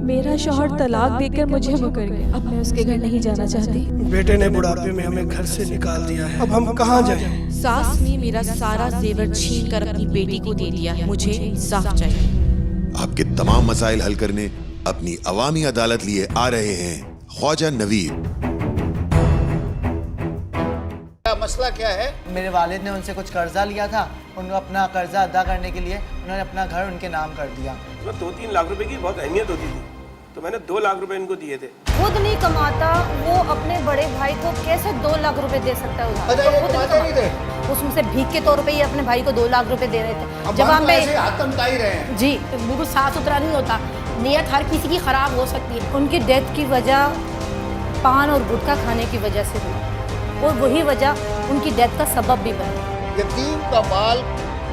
मेरा शौहर तलाक देकर मुझे मुकर गया। अब मैं उसके घर नहीं जाना चाहती। बेटे ने बुढ़ापे में हमें घर से निकाल दिया है, अब हम कहाँ जाएं? सास ने मेरा सारा जेवर छीन कर अपनी बेटी को दे दिया है। मुझे इंसाफ चाहिए। आपके तमाम मसाइल हल करने अपनी अवामी अदालत लिए आ रहे हैं ख्वाजा नवीद। मसला क्या है? मेरे वालिद ने उनसे कुछ कर्जा लिया था, उनको अपना कर्जा अदा करने के लिए उन्होंने अपना घर उनके नाम कर दिया। तो 2-3 लाख रुपए की बहुत अहमियत होती थी, तो मैंने 2 लाख रुपए इनको दिए थे। खुद नहीं कमाता, वो अपने बड़े भाई को कैसे 2 लाख रुपए दे सकता है? उसमें से भीख के तौर पे ही अपने भाई को 2 लाख रुपए दे रहे थे। जब हम जी बिल्कुल साफ सुथरा नहीं होता, नियत हर किसी की खराब हो सकती है। उनकी डेथ की वजह पान और गुटखा खाने की वजह से हुई, और वही वजह उनकी डेथ का सबब भी बनी। यतीम का माल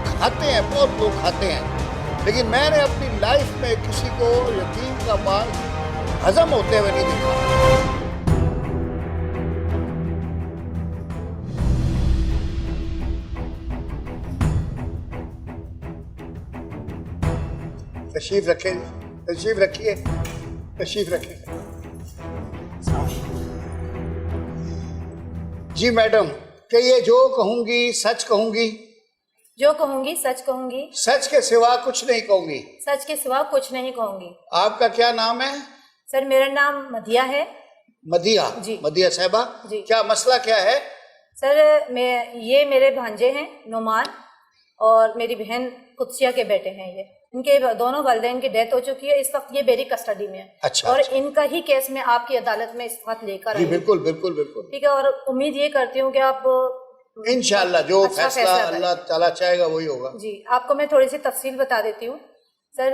खाते हैं, बहुत लोग खाते हैं, लेकिन मैंने अपनी लाइफ में किसी को यतीम का माल हजम होते हुए नहीं देखा। तशरीफ रखें, तशरीफ रखिए, तशरीफ रखिए। जी मैडम, कि ये जो कहूंगी सच कहूंगी? जो कहूंगी सच कहूंगी, सच के सिवा कुछ नहीं कहूंगी। सच के सिवा कुछ नहीं कहूंगी। आपका क्या नाम है? सर मेरा नाम मदिया है। मदिया जी, मदिया साहिबा जी। क्या मसला क्या है? सर ये मेरे भांजे हैं नुमान, और मेरी बहन कुत्सिया के बेटे हैं। ये इनके दोनों वालिदैन की डेथ हो चुकी है, इस वक्त ये मेरी कस्टडी में है। अच्छा, और अच्छा। इनका ही केस में आपकी अदालत में इस वक्त लेकर आई। बिल्कुल बिल्कुल बिल्कुल ठीक है, और उम्मीद ये करती हूँ कि आप इंशाल्लाह जो अच्छा फैसला अल्लाह ताला चाहेगा वही होगा। जी आपको मैं थोड़ी सी तफसील बता देती हूँ। सर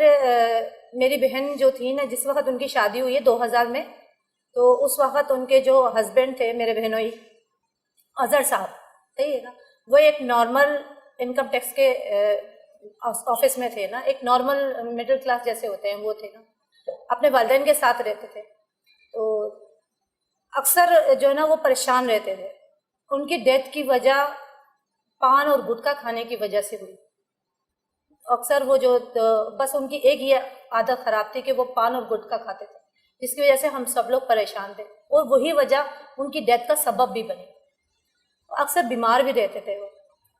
मेरी बहन जो थी ना, जिस वक्त उनकी शादी हुई है 2000 में, तो उस वक्त उनके जो हस्बैंड थे मेरे बहनोई अजहर साहब, सही है ना, वो एक नॉर्मल इनकम टैक्स के ऑफिस में थे ना, एक नॉर्मल मिडिल क्लास जैसे होते हैं वो थे ना, अपने वालिदैन के साथ रहते थे। तो अक्सर जो है ना वो परेशान रहते थे। उनकी डेथ की वजह पान और गुटखा खाने की वजह से हुई। अक्सर वो जो बस उनकी एक ही आदत खराब थी कि वो पान और गुटखा खाते थे, जिसकी वजह से हम सब लोग परेशान थे, और वही वजह उनकी डेथ का सबब भी बनी। अक्सर बीमार भी रहते थे वो।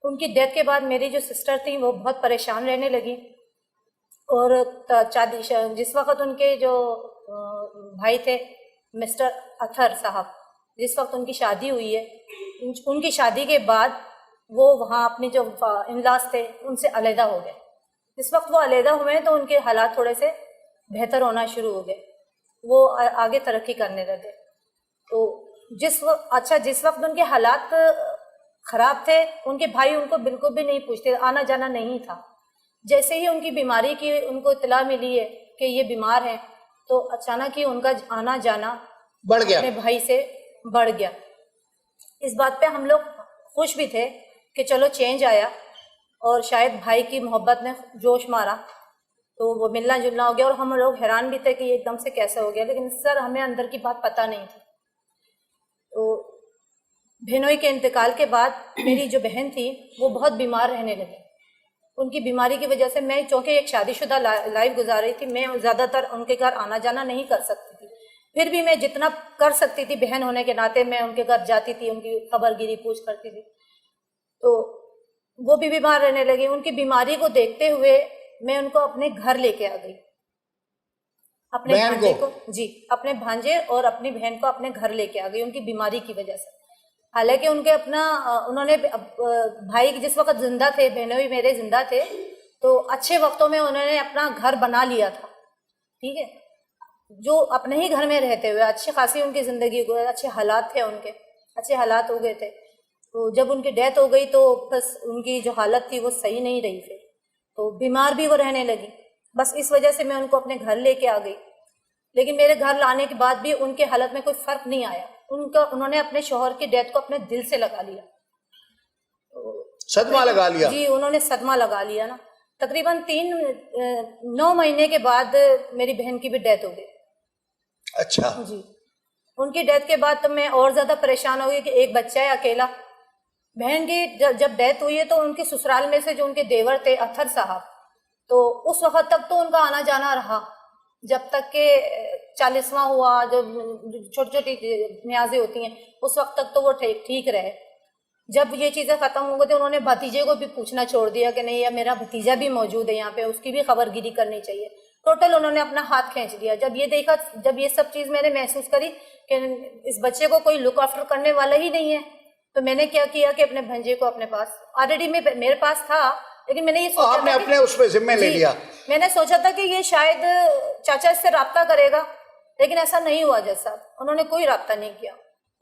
उनकी डेथ के बाद मेरी जो सिस्टर थी वो बहुत परेशान रहने लगी, और जिस वक्त उनके जो भाई थे मिस्टर अथर साहब, जिस वक्त उनकी शादी हुई है, उनकी शादी के बाद वो वहाँ अपने जो इन-लॉज थे उनसे अलहदा हो गए। जिस वक्त वो अलहदा हुए तो उनके हालात थोड़े से बेहतर होना शुरू हो गए, वो आगे तरक्की करने लगे। तो जिस वक्त उनके हालात खराब थे, उनके भाई उनको बिल्कुल भी नहीं पूछते, आना जाना नहीं था। जैसे ही उनकी बीमारी की उनको इत्तला मिली है कि ये बीमार हैं, तो अचानक ही उनका आना जाना बढ़ गया, अपने भाई से बढ़ गया। इस बात पे हम लोग खुश भी थे कि चलो चेंज आया, और शायद भाई की मोहब्बत ने जोश मारा तो वो मिलना जुलना हो गया, और हम लोग हैरान भी थे कि एकदम से कैसे हो गया। लेकिन सर हमें अंदर की बात पता नहीं थी। तो बहनोई के इंतकाल के बाद मेरी जो बहन थी वो बहुत बीमार रहने लगी। उनकी बीमारी की वजह से मैं, चूँकि एक शादीशुदा लाइफ गुजार रही थी, मैं ज़्यादातर उनके घर आना जाना नहीं कर सकती थी। फिर भी मैं जितना कर सकती थी बहन होने के नाते मैं उनके घर जाती थी, उनकी खबरगिरी पूछ करती थी। तो वो भी बीमार रहने लगी। उनकी बीमारी को देखते हुए मैं उनको अपने घर लेके आ गई, अपने भांजे को जी, अपने भांजे और अपनी बहन को अपने घर लेके आ गई उनकी बीमारी की वजह से। हालांकि उनके उन्होंने भाई जिस वक्त जिंदा थे, बहनोई मेरे जिंदा थे, तो अच्छे वक्तों में उन्होंने अपना घर बना लिया था। ठीक है, जो अपने ही घर में रहते हुए अच्छी खासी उनकी ज़िंदगी को, अच्छे हालात थे, उनके अच्छे हालात हो गए थे। तो जब उनकी डेथ हो गई तो बस उनकी जो हालत थी वो सही नहीं रही, फिर तो बीमार भी वो रहने लगी। बस इस वजह से मैं उनको अपने घर लेके आ गई। लेकिन मेरे घर लाने के बाद भी उनके हालत में कोई फ़र्क नहीं आया। उन्होंने अपने शौहर की डेथ को अपने दिल से लगा लिया, सदमा लगा लिया जी, उन्होंने सदमा लगा लिया ना। तकरीबन 9 महीने के बाद मेरी बहन की भी डेथ हो गई। अच्छा जी, उनकी डेथ के बाद तो मैं और ज़्यादा परेशान हो गई कि एक बच्चा है अकेला। बहन की जब डेथ हुई है तो उनके ससुराल में से जो उनके देवर थे अथर साहब, तो उस वक्त तक तो उनका आना जाना रहा, जब तक के 40वां हुआ, जो छोटी छोटी न्याज़ें होती हैं, उस वक्त तक तो वो ठीक रहे। जब ये चीज़ें ख़त्म हो गई तो उन्होंने भतीजे को भी पूछना छोड़ दिया कि नहीं, या मेरा भतीजा भी मौजूद है यहाँ पे, उसकी भी खबरगिरी करनी चाहिए। टोटल उन्होंने अपना हाथ खींच दिया। जब ये देखा, जब ये सब चीज़ मैंने महसूस करी कि इस बच्चे को कोई लुक आफ्टर करने वाला ही नहीं है, तो मैंने क्या किया कि अपने भंजे को अपने पास, ऑलरेडी मेरे पास था, लेकिन मैंने ये सोचा आपने अपने उस पे जिम्मे ले लिया। मैंने सोचा था कि ये शायद चाचा इससे राब्ता करेगा, लेकिन ऐसा नहीं हुआ। जैसा उन्होंने कोई राब्ता नहीं किया,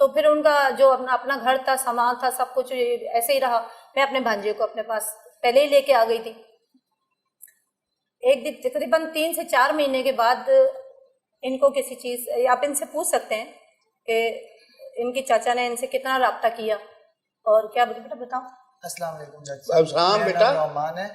तो फिर उनका जो अपना घर था, सामान था, सब कुछ ऐसे ही रहा। मैं अपने भांजे को अपने पास पहले ही लेके आ गई थी। एक दिन तकरीबन 3 से 4 महीने के बाद इनको किसी चीज़, आप इनसे पूछ सकते हैं कि इनके चाचा ने इनसे कितना राब्ता किया और क्या। बेटा बताओ। अस्सलाम वालेकुम जज साहब। बेटा रहमान है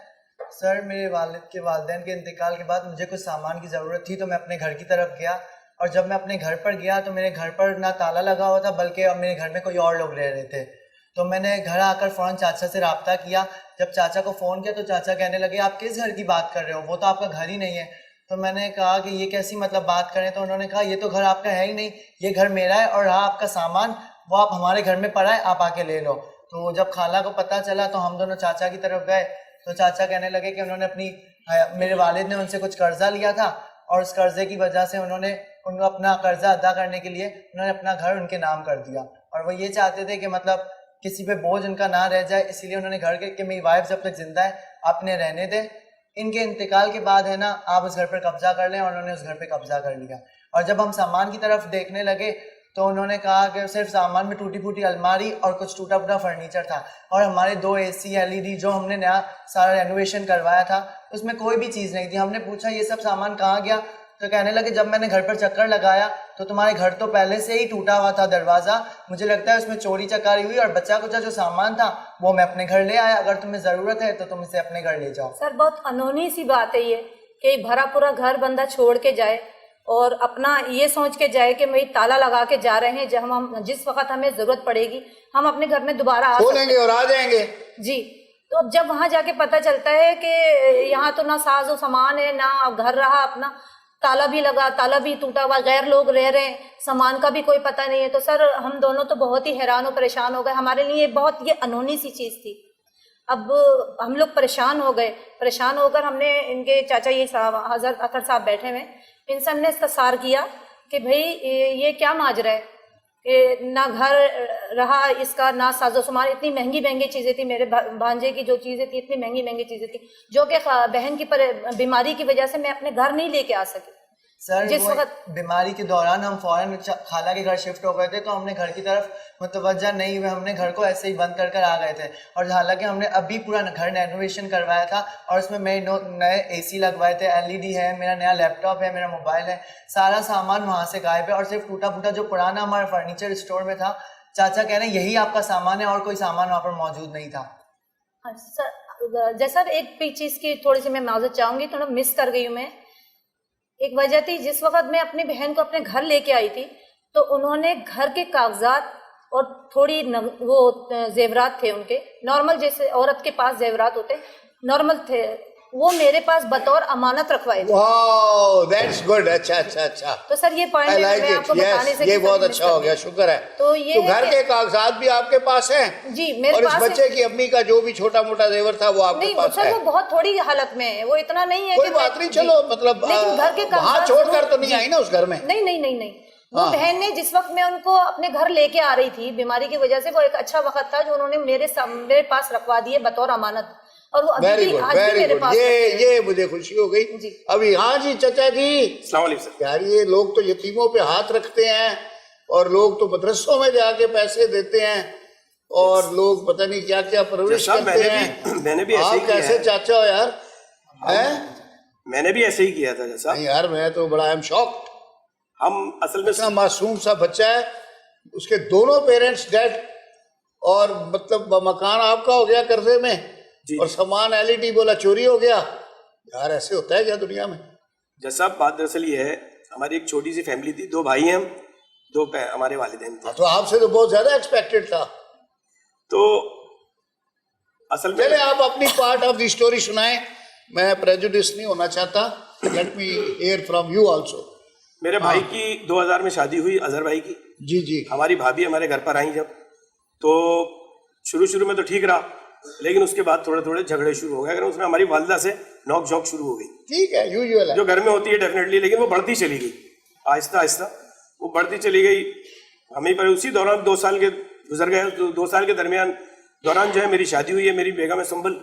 सर। मेरे वालिद के वालिदैन के इंतकाल के बाद मुझे कुछ सामान की ज़रूरत थी, तो मैं अपने घर की तरफ गया, और जब मैं अपने घर पर गया तो मेरे घर पर ना ताला लगा हुआ था, बल्कि अब मेरे घर में कोई और लोग रह रहे थे। तो मैंने घर आकर फ़ौरन चाचा से रब्ता किया। जब चाचा को फ़ोन किया तो चाचा कहने लगे आप किस घर की बात कर रहे हो, वो तो आपका घर ही नहीं है। तो मैंने कहा कि ये कैसी मतलब बात करें, तो उन्होंने कहा ये तो घर आपका है ही नहीं, ये घर मेरा है, और रहा आपका सामान वो आप हमारे घर में पड़ा है, आप आके ले लो। तो जब खाला को पता चला तो हम दोनों चाचा की तरफ गए, तो चाचा कहने लगे कि उन्होंने मेरे वालिद ने उनसे कुछ कर्जा लिया था, और उस कर्जे की वजह से उन्होंने उनको अपना कर्जा अदा करने के लिए उन्होंने अपना घर उनके नाम कर दिया, और वो ये चाहते थे कि मतलब किसी पे बोझ उनका ना रह जाए, इसीलिए उन्होंने घर के कि मेरी वाइफ जब तक जिंदा है आपने रहने दे, इनके इंतकाल के बाद है ना आप उस घर पर कब्जा कर लें, और उन्होंने उस घर पे कब्जा कर लिया। और जब हम सामान की तरफ देखने लगे तो उन्होंने कहा कि सिर्फ सामान में टूटी फूटी अलमारी और कुछ टूटा फूटा फर्नीचर था, और हमारे 2 AC LED जो हमने नया सारा रेनोवेशन करवाया था उसमें कोई भी चीज़ नहीं थी। हमने पूछा ये सब सामान कहाँ गया, तो कहने लगे जब मैंने घर पर चक्कर लगाया तो तुम्हारे घर तो पहले से ही टूटा हुआ था दरवाज़ा, मुझे लगता है उसमें चोरी चकारी हुई, और बच्चा कुचा जो सामान था वो मैं अपने घर ले आया, अगर तुम्हें ज़रूरत है तो तुम इसे अपने घर ले जाओ। सर बहुत अनहोनी सी बात है ये कि भरा पूरा घर बंदा छोड़ के जाए और अपना ये सोच के जाए कि भाई ताला लगा के जा रहे हैं, जब हम जिस वक्त हमें ज़रूरत पड़ेगी हम अपने घर में दोबारा आ खोलेंगे और आ जाएंगे। जी। तो अब जब वहाँ जाके पता चलता है कि यहाँ तो ना साजो सामान है, ना घर रहा, अपना ताला भी लगा, ताला भी टूटा हुआ, गैर लोग रह रहे हैं, सामान का भी कोई पता नहीं है। तो सर हम दोनों तो बहुत ही हैरान और परेशान हो गए। हमारे लिए बहुत ये अनहोनी सी चीज़ थी। अब हम लोग परेशान हो गए। परेशान होकर हमने इनके चाचा ये साहब हज़रत अतर साहब बैठे हुए, इनसे हमने इस्तफसार किया कि भाई ये क्या माजरा है कि ना घर रहा इसका, ना साजो सामान, इतनी महंगी महंगी चीज़ें थी, मेरे भांजे की जो चीज़ें थी इतनी महंगी महंगी चीज़ें थी जो कि बहन की बीमारी की वजह से मैं अपने घर नहीं लेके आ सकी। सर जिस वक्त बीमारी के दौरान हम फौरन खाला के घर शिफ्ट हो गए थे, तो हमने घर की तरफ मुतवज्जा नहीं हुए, हमने घर को ऐसे ही बंद कर आ गए थे। और हालांकि हमने अभी पूरा घर रेनोवेशन करवाया था और उसमें मेरे नए AC लगवाए थे, LED है, मेरा नया लैपटॉप है, मेरा मोबाइल है, सारा सामान वहाँ से गायब है। और सिर्फ टूटा फूटा जो पुराना हमारा फर्नीचर स्टोर में था, चाचा कह रहे हैं यही आपका सामान है और कोई सामान वहाँ पर मौजूद नहीं था। सर जैसा एक चीज़ की थोड़ी सी मैं माजरत चाहूँगी, थोड़ा मिस कर गई हूँ मैं। एक वजह थी जिस वक्त मैं अपनी बहन को अपने घर लेके आई थी तो उन्होंने घर के कागजात और थोड़ी वो जेवरात थे उनके, नॉर्मल जैसे औरत के पास जेवरात होते नॉर्मल थे, वो मेरे पास बतौर अमानत रखवाए थे। Wow that's good. अच्छा अच्छा अच्छा। तो सर ये पॉइंट मैं आपको बताने से ये बहुत अच्छा हो गया, शुक्र है। तो ये घर के कागजात भी आपके पास हैं? जी मेरे और पास। इस बच्चे की अम्मी का जो भी छोटा मोटा जेवर था वो आपके पास है? वो बहुत थोड़ी हालत में है, वो इतना नहीं है। कोई बात नहीं, चलो मतलब घर के वहाँ छोड़कर तो नहीं आई ना उस घर में? नहीं नहीं नहीं नहीं। वो बहन ने जिस वक्त मैं उनको अपने घर लेके आ रही थी बीमारी की वजह से, वो एक अच्छा वक्त था जो उन्होंने मेरे पास रखवा दिए बतौर अमानत, और वो अभी भी आज भी मेरे पास। ये मुझे खुशी हो गई अभी। हाँ जी चाचा जी। अस्सलाम वालेकुम सर। यार ये लोग तो यतीमों पे हाथ रखते हैं और लोग तो मदरसों में जाके पैसे देते हैं और लोग पता नहीं क्या क्या परवरिश करते हैं। मैंने भी ऐसे ही किया कैसे है। चाचा हो यार? मैंने भी ऐसे ही किया था जैसा। नहीं यार मैं तो बड़ा एम शॉक्ड। हम असल में इतना मासूम सा बच्चा है, उसके दोनों पेरेंट्स डेड और मतलब मकान आपका हो गया कर्जे में और सामान LED बोला चोरी हो गया। यार ऐसे होता है क्या दुनिया में? जैसा बात दरअसल ये है, हमारी एक छोटी सी फैमिली थी, 2 भाई हैं हम, 2 हमारे वालिदैन थे। तो आपसे तो बहुत ज्यादा एक्सपेक्टेड था। तो असल में चले आप अपनी पार्ट ऑफ द स्टोरी सुनाएं, मैं प्रेजुडिस नहीं होना चाहता। Let me here from you also. मेरे भाई की 2000 में शादी हुई, अजहर भाई की। जी जी। हमारी भाभी हमारे घर पर आई जब, तो शुरू में तो ठीक रहा, लेकिन उसके बाद थोड़े थोड़े झगड़े शुरू हो गए। अगर उसमें हमारी वालदा से नोक झोंक शुरू हो गई। ठीक है, यूजुअल है जो घर में होती है डेफिनेटली, लेकिन वो बढ़ती चली गई आहिस्ता आहिस्ता, वो बढ़ती चली गई। हमें पर उसी दौरान 2 साल के गुजर गए। तो 2 साल के दौरान जो है मेरी शादी हुई है, मेरी बेगम है संभल।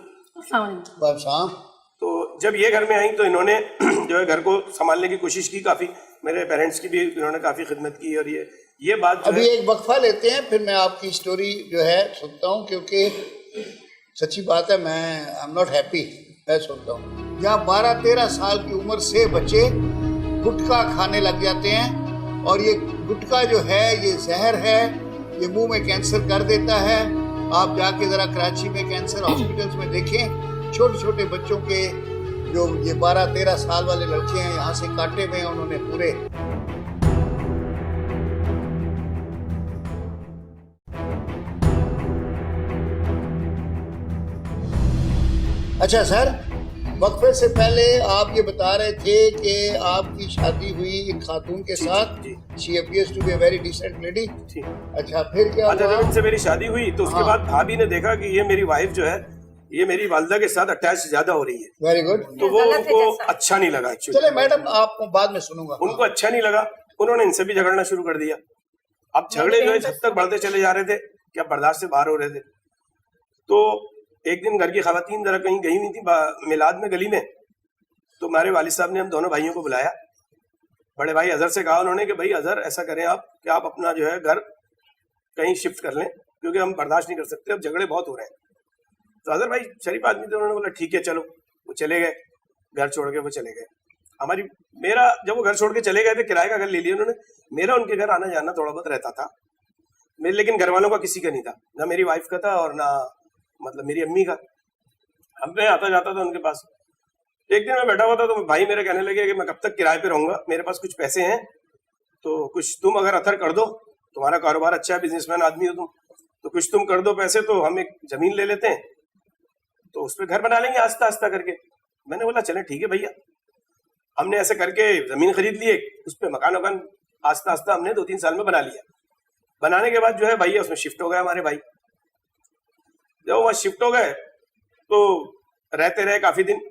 तो जब ये घर में आई तो इन्होंने जो है घर को संभालने की कोशिश की काफी, मेरे पेरेंट्स की भी इन्होंने काफी खिदमत की। और ये बात अभी एक वक्फा लेते हैं, फिर मैं आपकी स्टोरी जो है सुनता हूँ, क्योंकि सच्ची बात है, मैं आई एम नॉट हैप्पी। मैं सुनता हूँ यहाँ 12-13 साल की उम्र से बच्चे गुटखा खाने लग जाते हैं, और ये गुटखा जो है ये जहर है, ये मुंह में कैंसर कर देता है। आप जाके ज़रा कराची में कैंसर हॉस्पिटल्स में देखें, छोटे छोटे बच्चों के जो ये 12-13 साल वाले लड़के हैं यहाँ से काटे हुए हैं उन्होंने पूरे। अच्छा सर, वक्फे से पहले आप ये बता रहे थे कि आपकी शादी हुई एक खातून के साथ। She appears to be a very decent lady. अच्छा, फिर क्या हुआ? जब इनसे मेरी शादी हुई तो उसके हाँ। बाद भाभी ने देखा कि ये मेरी वाइफ जो है ये मेरी वालदा के साथ अटैच ज्यादा हो रही है। Very good. तो वो उनको अच्छा नहीं लगा एक्चुअली। चले मैडम, आपको बाद में सुनूंगा। उनको अच्छा नहीं लगा, उन्होंने इनसे भी झगड़ना शुरू कर दिया। अब झगड़े जो है जब तक बढ़ते चले जा रहे थे कि अब बर्दाश्त से बाहर हो रहे थे। तो एक दिन घर की खवातीन जरा कहीं गई हुई थी मिलाद में गली में, तो हमारे वालिद साहब ने हम दोनों भाइयों को बुलाया। बड़े भाई अजहर से कहा उन्होंने कि भाई अजहर ऐसा करें आप कि आप अपना जो है घर कहीं शिफ्ट कर लें, क्योंकि हम बर्दाश्त नहीं कर सकते, अब झगड़े बहुत हो रहे हैं। तो अजहर भाई शरीफ आदमी थे, उन्होंने बोला ठीक है चलो। वो चले गए, घर छोड़ के वो चले गए। मेरा जब वो घर छोड़ के चले गए थे, किराए का घर ले लिया उन्होंने। मेरा उनके घर आना जाना थोड़ा बहुत रहता था मेरे, लेकिन घर वालों का किसी का नहीं था, ना मेरी वाइफ का था और ना मतलब मेरी अम्मी का। अब मैं आता जाता था उनके पास। एक दिन मैं बैठा हुआ था तो भाई मेरे कहने लगे कि मैं कब तक किराए पे रहूंगा, मेरे पास कुछ पैसे हैं तो कुछ तुम अगर अथर कर दो, तुम्हारा कारोबार अच्छा है, बिजनेसमैन आदमी हो तुम, तो कुछ तुम कर दो पैसे, तो हम एक जमीन ले लेते हैं, तो उस पर घर बना लेंगे आस्ता आस्ता करके। मैंने बोला चले ठीक है भैया। हमने ऐसे करके जमीन खरीद ली, उस पर मकान आस्ता आस्ता हमने 2-3 साल में बना लिया। बनाने के बाद जो है भैया उसमें शिफ्ट हो गए हमारे भाई। जब वहाँ शिफ्ट हो गए तो रहते रहे काफी दिन।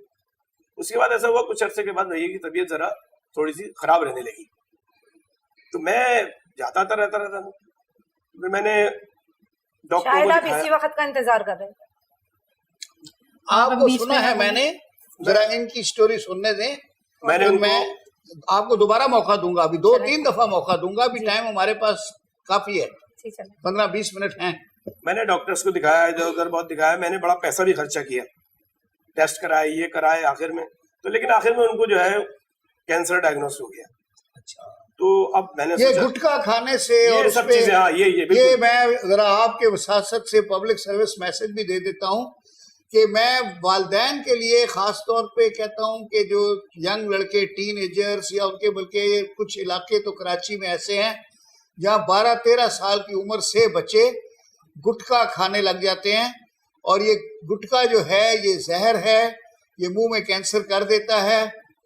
उसके बाद ऐसा हुआ कुछ अरसे के बाद भैया की तबीयत जरा थोड़ी सी खराब रहने लगी, तो मैं जाता था रहता था। फिर मैंने डॉक्टर शायद को आप दिखाया। इसी वक्त का इंतजार कर रहे थे। आपको सुना है मैंने, जरा इनकी स्टोरी सुनने दें। मैंने मैं आपको दोबारा मौका दूंगा, अभी 2-3 दफा मौका दूंगा, अभी टाइम हमारे पास काफी है, 15-20 मिनट हैं। मैंने डॉक्टर्स को दिखाया, इधर उधर बहुत दिखाया, मैंने बड़ा पैसा भी खर्चा किया, टेस्ट कराए, ये कराए आखिर में तो, लेकिन आखिर में उनको जो है कैंसर डायग्नोस हो गया। अच्छा, तो अब मैंने ये गुटखा खाने से ये और सब चीजें, हाँ ये मैं जरा आपके वसासत से पब्लिक सर्विस मैसेज भी दे देता हूँ कि मैं वालदैन के लिए खास तौर पे कहता हूँ कि जो यंग लड़के, टीनेजर्स या उनके, बल्कि कुछ इलाके तो कराची में ऐसे हैं जहाँ 12-13 साल की उम्र से बच्चे गुटखा खाने लग जाते हैं, और ये गुटखा जो है ये जहर है, ये मुंह में कैंसर कर देता है।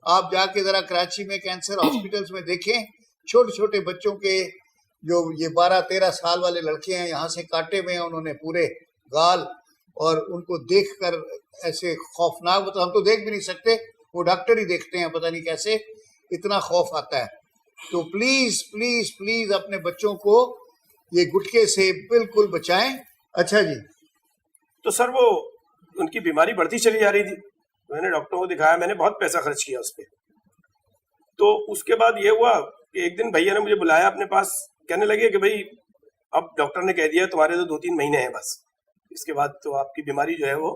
आप जाके जरा कराची में कैंसर हॉस्पिटल्स में देखें, छोटे छोटे बच्चों के जो ये 12-13 साल वाले लड़के हैं यहाँ से काटे हुए हैं उन्होंने पूरे गाल, और उनको देखकर ऐसे खौफनाक, मतलब हम तो देख भी नहीं सकते, वो डॉक्टर ही देखते हैं, पता नहीं कैसे, इतना खौफ आता है। तो प्लीज प्लीज प्लीज अपने बच्चों को ये गुटखे से बिल्कुल बचाएं। अच्छा जी। तो सर वो उनकी बीमारी बढ़ती चली जा रही थी, मैंने डॉक्टर को दिखाया, मैंने बहुत पैसा खर्च किया उस पर। तो उसके बाद ये हुआ कि एक दिन भैया ने मुझे बुलाया अपने पास, कहने लगे कि भाई अब डॉक्टर ने कह दिया तुम्हारे तो 2-3 महीने हैं बस, इसके बाद तो आपकी बीमारी जो है वो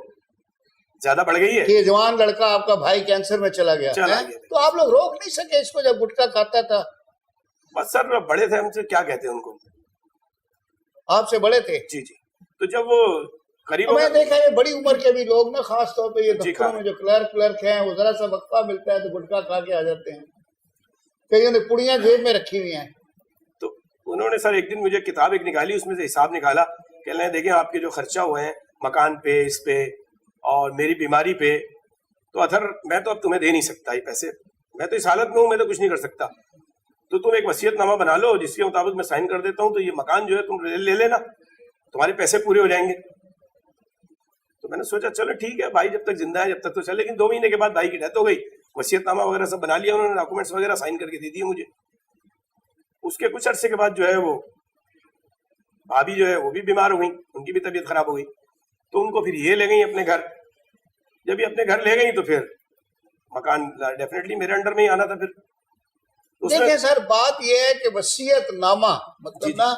ज्यादा बढ़ गई है। ये जवान लड़का आपका भाई कैंसर में चला गया है? तो आप लोग रोक नहीं सके इसको जब गुटखा खाता था? बस सर बड़े थे हमसे, क्या कहते हैं उनको, आपसे बड़े थे? जी जी। तो जब वो करीब, मैं देखा ये बड़ी उम्र के भी लोग ना, खास तौर पे ये जी दफ्तरों में जो क्लर्क हैं, वो जरा सा वक्फा मिलता है तो गुटखा खा के आ जाते हैं, कईयों ने पुड़ियां जेब में रखी हुई हैं। तो उन्होंने सर एक दिन मुझे किताब एक निकाली, उसमें से हिसाब निकाला, कह रहे हैं देखिए आपके जो खर्चा हुए हैं मकान पे, इस पे और मेरी बीमारी पे, तो अथर मैं तो अब तुम्हें दे नहीं सकता ये पैसे, मैं तो इस हालत में हूँ, मैं तो कुछ नहीं कर सकता, तो तुम एक वसीयतनामा बना लो जिसके मुताबिक मैं साइन कर देता हूँ, तो ये मकान जो है तुम ले लेना, तुम्हारे पैसे पूरे हो जाएंगे। तो मैंने सोचा चलो ठीक है, भाई जब तक जिंदा है जब तक तो चल। लेकिन 2 महीने के बाद भाई की डेथ हो गई, वसीयतनामा वगैरह सब बना लिया उन्होंने, डॉक्यूमेंट्स वगैरह साइन करके दे दिए मुझे। उसके कुछ अरसे के बाद जो है वो भाभी जो है वो भी बीमार हो गई, उनकी भी तबीयत खराब हो गई, तो उनको फिर ये ले गई अपने घर। जब ये अपने घर ले गई तो फिर मकान डेफिनेटली मेरे अंडर में ही आना था। फिर देखिए सर, बात यह है कि वसीयतनामा मतलब ना,